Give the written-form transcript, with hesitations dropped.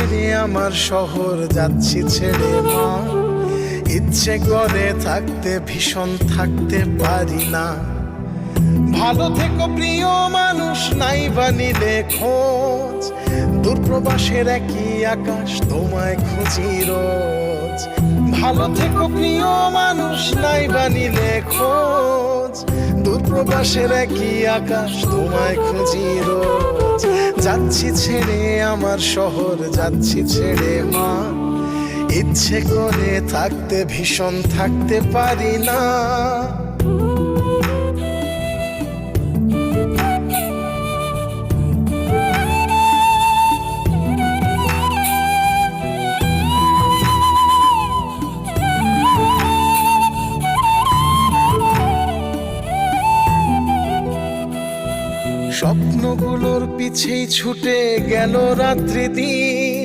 ছেড়ে আমার শহর যাচ্ছি ছেড়ে মা, ইচ্ছে করে থাকতে ভীষণ থাকতে পারি না। ভালো থেকো প্রিয় মানুষ, নাই বা নিলে খোঁজ, দূরপ্রবাসের একই আকাশ তোমায় খুঁজি রোজ। ভালো থেকো প্রিয় মানুষ, নাই বা নিলে খোঁজ, দূরপ্রবাসের একই আকাশ তোমায় খুঁজি রোজ। যাচ্ছি ছেড়ে আমার শহর, যাচ্ছি ছেড়ে মা, ইচ্ছে করে থাকতে ভীষণ থাকতে পারি না। স্বপ্নগুলোর পিছেই ছুটে গেল রাত্রি দিন,